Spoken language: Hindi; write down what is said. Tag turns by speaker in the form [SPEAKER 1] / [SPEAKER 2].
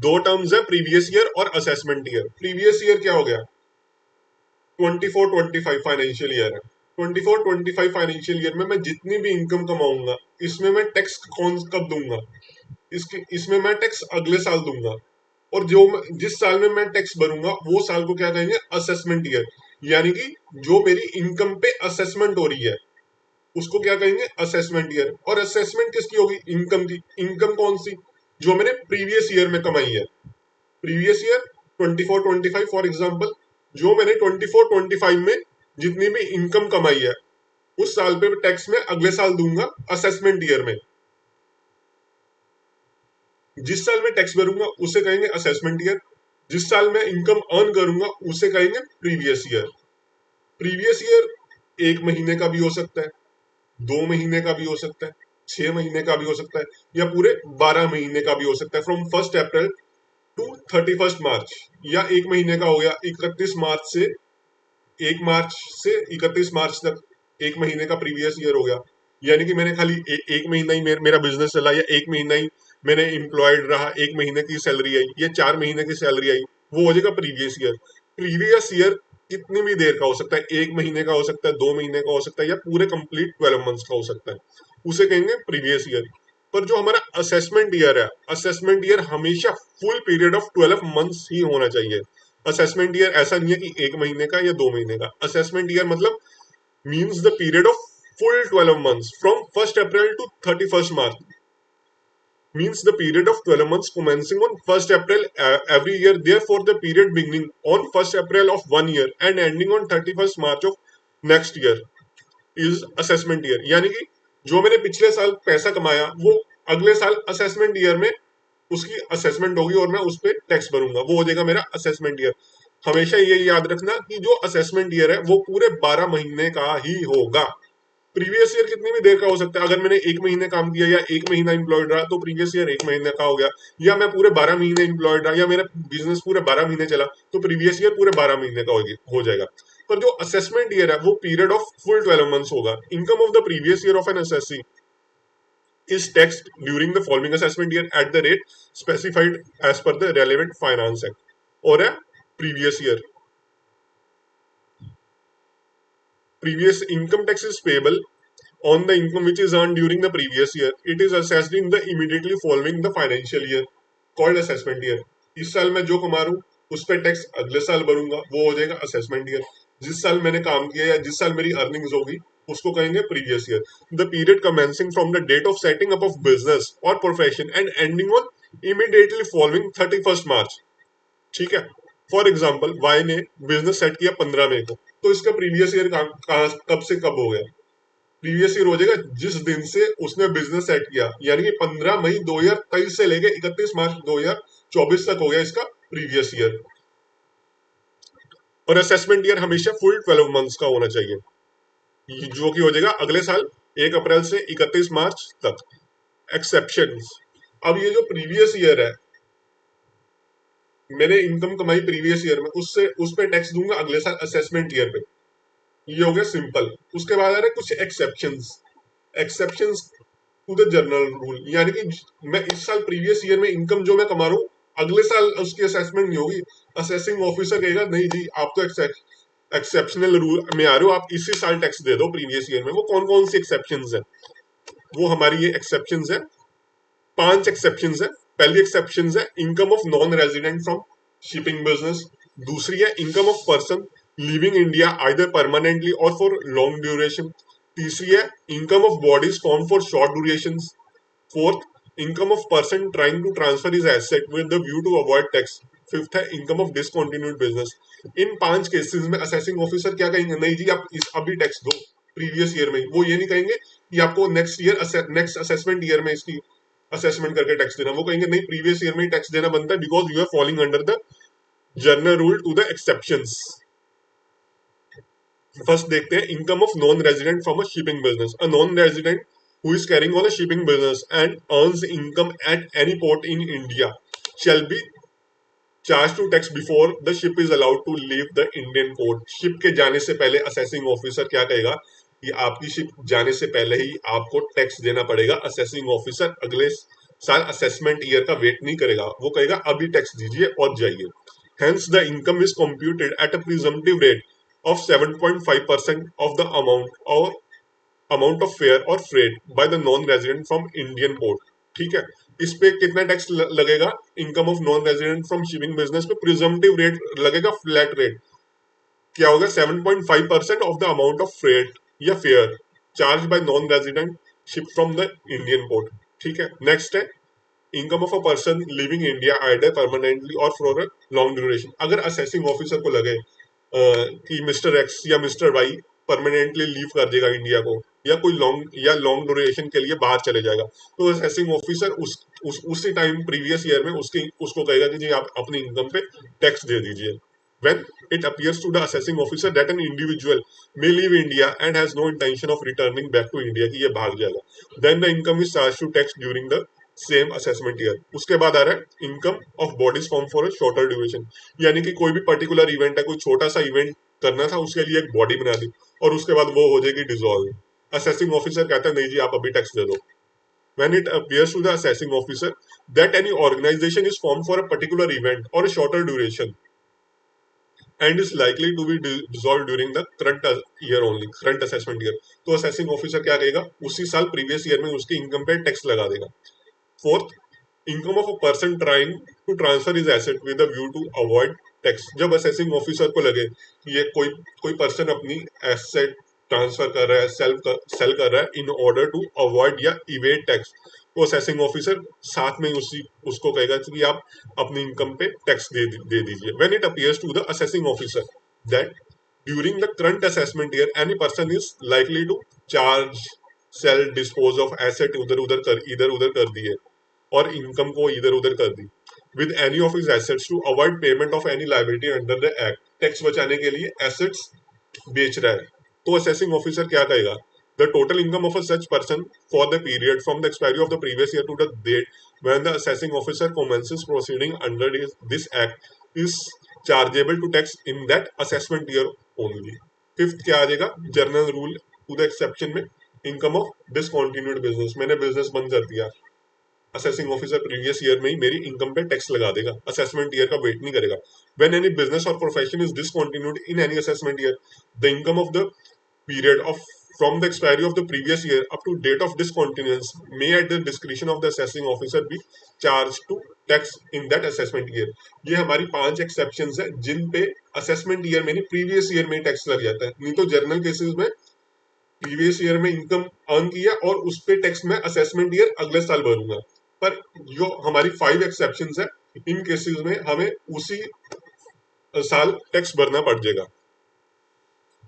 [SPEAKER 1] दो टर्म्स है, प्रीवियस ईयर और असेसमेंट ईयर। प्रीवियस ईयर क्या हो गया, 24-25 फाइनेंशियल ईयर है। 24-25 फाइनेंशियल ईयर में मैं जितनी भी इनकम कमाऊंगा, इसमें मैं टैक्स कौन कब दूंगा, इसमें मैं टैक्स अगले साल दूंगा। और जिस साल में मैं टैक्स भरूंगा वो साल को क्या कहेंगे, असेसमेंट ईयर। यानी कि जो मेरी इनकम पे असेसमेंट हो रही है उसको क्या कहेंगे, असेसमेंट ईयर। और असेसमेंट किसकी होगी, इनकम की। इनकम कौन सी, जो मैंने प्रीवियस ईयर में कमाई है। प्रीवियस ईयर 24-25 फॉर एग्जाम्पल, जो मैंने 24-25 में जितनी भी इनकम कमाई है उस साल पे टैक्स में अगले साल दूंगा असेसमेंट ईयर में। जिस साल में टैक्स भरूंगा उसे कहेंगे असेसमेंट ईयर। जिस साल में इनकम अर्न करूंगा उसे कहेंगे प्रीवियस ईयर। प्रीवियस ईयर 1 महीने का भी हो सकता है, 2 महीने का भी हो सकता है, 6 महीने का भी हो सकता है, या पूरे 12 महीने का भी हो सकता है, फ्रॉम 1 अप्रैल टू 31 मार्च। या 1 महीने का हो गया 31 मार्च तक, 1 महीने का प्रीवियस ईयर हो गया। यानी कि मैंने खाली एक महीना ही मेरा बिजनेस चला, या 1 महीना ही मैंने एम्प्लॉयड रहा, 1 महीने की सैलरी आई या 4 महीने की सैलरी आई, वो हो जाएगा प्रीवियस ईयर। प्रीवियस ईयर कितनी भी देर का हो सकता है, 1 महीने का हो सकता है, 2 महीने का हो सकता है, या पूरे कंप्लीट 12 मंथ्स का हो सकता है, उसे कहेंगे प्रीवियस ईयर। पर जो हमारा असेसमेंट ईयर है, असेसमेंट ईयर हमेशा फुल पीरियड ऑफ 12 मंथ्स ही होना चाहिए। असेसमेंट ईयर ऐसा नहीं है कि 1 महीने का या 2 महीने का। असेसमेंट ईयर मतलब means the period of full 12 months from 1st April to 31st March, means the period of 12 months commencing on 1st April every year. Therefore, the period beginning on 1st April of one year and ending on 31st March of next year is assessment year. यानी कि जो मैंने पिछले साल पैसा कमाया वो अगले साल असेसमेंट ईयर में उसकी असेसमेंट होगी और मैं उस पर टैक्स भरूंगा, वो हो जाएगा मेरा असेसमेंट ईयर। हमेशा ये याद रखना कि जो असेसमेंट ईयर है वो पूरे 12 महीने का ही होगा। प्रीवियस ईयर कितनी भी देर का हो सकता है। अगर मैंने 1 महीने काम किया या 1 महीना एम्प्लॉयड रहा तो प्रीवियस ईयर 1 महीने का हो गया, या मैं पूरे 12 महीने एम्प्लॉयड रहा या मेरा बिजनेस पूरे 12 महीने चला तो प्रीवियस ईयर पूरे 12 महीने का हो जाएगा। पर जो असेसमेंट ईयर है वो पीरियड ऑफ फुल 12 मंथ्स होगा। Income of the previous year of an SSC is taxed during the following assessment year at the rate specified as per the relevant finance act। और है previous year, previous income tax is payable on the income which is earned during the previous year. It is assessed in the immediately following the financial year called assessment year। इस साल मैं जो कमा रहा हूँ उस पर टैक्स अगले साल भरूंगा, वो हो जाएगा असेसमेंट ईयर। जिस साल मैंने काम किया या जिस साल मेरी अर्निंग्स होगी उसको कहेंगे previous year. The period commencing from the date of setting up of business और profession and ending on immediately following 31st March. ठीक है। फॉर एग्जाम्पल वाई ने बिजनेस सेट किया 15 मई को, तो इसका प्रीवियस ईयर कब से कब हो गया, प्रीवियस ईयर हो जाएगा जिस दिन से उसने बिजनेस सेट किया। यानी कि 15 मई 2023 से लेके 31 मार्च 2024 तक हो गया इसका प्रीवियस ईयर। और असेसमेंट ईयर हमेशा फुल 12 मंथ्स का होना चाहिए, जो कि हो जाएगा अगले साल 1 अप्रैल से 31 मार्च तक। एक्सेप्शन, अब ये जो प्रीवियस ईयर है, मैंने इनकम कमाई प्रीवियस ईयर में, उससे उस पर टैक्स दूंगा अगले साल असेसमेंट ईयर पे, ये हो गया सिंपल। उसके बाद आ रहा है कुछ exceptions. Exceptions to the general rule, यानी कि मैं इस साल प्रीवियस ईयर में इनकम जो मैं कमा रहा हूँ अगले साल उसकी असेसमेंट नहीं होगी। असेसिंग ऑफिसर कहेगा नहीं जी आप तो एक्सेप्शनल रूल में आ रहे हो, आप इसी साल टैक्स दे दो प्रीवियस ईयर में। वो कौन कौन सी एक्सेप्शंस है, वो हमारी ये एक्सेप्शंस है, 5 एक्सेप्शंस है। पहली एक्सेप्शन है income of non resident from shipping business. दूसरी है income of person living India either permanently और फॉर लॉन्ग ड्यूरेशन। तीसरी है income of bodies form for short duration. Fourth, income of person trying to transfer is asset with the view to avoid tax. Fifth है इनकम ऑफ डिसकंटिन्यूड बिजनेस। इन 5 केसेस में असेसिंग ऑफिसर क्या कहेंगे, नहीं जी आप अभी टैक्स दो प्रीवियस ईयर में। वो ये नहीं कहेंगे कि आपको नेक्स्ट असेसमेंट ईयर में इसकी असेसमेंट करके टैक्स देना। वो कहेंगे नहीं प्रीवियस ईयर में ही टैक्स देना बनता है because you are following under the general rule to the exceptions. First देखते हैं income of non resident from a shipping business. A non resident who is carrying on a shipping business and earns income at any port in India shall be charged to tax before the ship is allowed to leave the Indian port। Ship के जाने से पहले असेसिंग ऑफिसर क्या कहेगा कि आपकी शिप जाने से पहले ही आपको टैक्स देना पड़ेगा। असेसिंग ऑफिसर अगले साल असेसमेंट ईयर का वेट नहीं करेगा, वो कहेगा अभी टैक्स दीजिए और जाइए। Hence the income is computed at a presumptive rate of 7.5% of the amount of fare और freight by the non resident from Indian port. ठीक है, इस पे कितना टैक्स लगेगा? Income of non resident from shipping business पे प्रिजम्पटिव रेट लगेगा, फ्लैट रेट। क्या होगा? 7.5% of the amount of freight या fare charge by non resident ship from the Indian port. ठीक है, नेक्स्ट है income of a person living India आइडर permanently और फॉर अ लॉन्ग ड्यूरेशन। अगर असेसिंग ऑफिसर को लगे कि मिस्टर एक्स या मिस्टर वाई परमानेंटली लीव कर देगा इंडिया को, या कोई लॉन्ग ड्यूरेशन के लिए बाहर चले जाएगा, तो असेसिंग ऑफिसर उसी टाइम प्रीवियस ईयर में उसको कहेगा कि जी आप अपनी इनकम पे टैक्स दे दीजिए। When it appears to the assessing officer that an individual may leave India and has no intention of returning back to India, कि ये भाग जाएगा, then the income is charged to tax during the same assessment year. उसके बाद आ रहा है income of bodies form for a shorter duration, यानी कि कोई भी पर्टिकुलर इवेंट है, कोई छोटा सा इवेंट करना था, उसके लिए एक बॉडी बना दी और उसके बाद वो हो जाएगी डिसॉल्व। असेसिंग ऑफिसर कहता है नहीं जी आप अभी टैक्स दे दो। When it appears to the assessing officer that any organization is formed for a particular event or a shorter duration and is likely to be dissolved during the current year only, current assessment year, तो असेसिंग ऑफिसर क्या करेगा? उसी साल प्रीवियस ईयर में उसकी इनकम पे टैक्स लगा देगा। Fourth, income of a person trying to transfer is asset with a view to avoid tax. जब असेसिंग ऑफिसर को लगे कि ये कोई पर्सन अपनी एसेट ट्रांसफर कर रहा है, सेल कर रहा है इन ऑर्डर टू अवॉइड या इवेट टैक्स, तो असेसिंग ऑफिसर साथ में उसको कहेगा कि आप अपनी इनकम पे टैक्स दे दीजिए। When it appears to the assessing officer that during the current assessment year any person is likely to charge, sell, dispose of asset, इधर उधर कर दिए और इनकम को इधर उधर कर दी with any of his assets to avoid payment of any liability under the act, tax बचाने के लिए एसेट्स बेच रहा है, तो असेसिंग ऑफिसर क्या कहेगा? The total income of a such person for the period from the expiry of the previous year to the date when the assessing officer commences proceeding under this act is chargeable to tax in that assessment year only। Fifth क्या आ जाएगा? General rule to the exception में इनकम ऑफ डिसकंटिन्यूड बिजनेस, मैंने बिजनेस बंद कर दिया, असेसिंग ऑफिसर प्रीवियस ईयर में ही मेरी इनकम पे टैक्स लगा देगा, असेसमेंट ईयर का वेट नहीं करेगा। व्हेन एनी बिजनेस और profession is discontinued in any assessment year, the income of the period of from the expiry of the previous year up to date of discontinuance may at the discretion of the assessing officer be charged to tax in that assessment year। ये हमारी 5 एक्सेप्शंस है जिन पे असेसमेंट ईयर में नहीं प्रीवियस ईयर में टैक्स लग जाता है। नहीं तो जनरल केसेस में प्रीवियस ईयर में इनकम अर्न किया और उस पे टैक्स में असेसमेंट ईयर अगले साल भरूंगा। पर जो हमारी 5 एक्सेप्शंस है इन केसेस में हमें उसी साल टैक्स भरना पड़ जाएगा।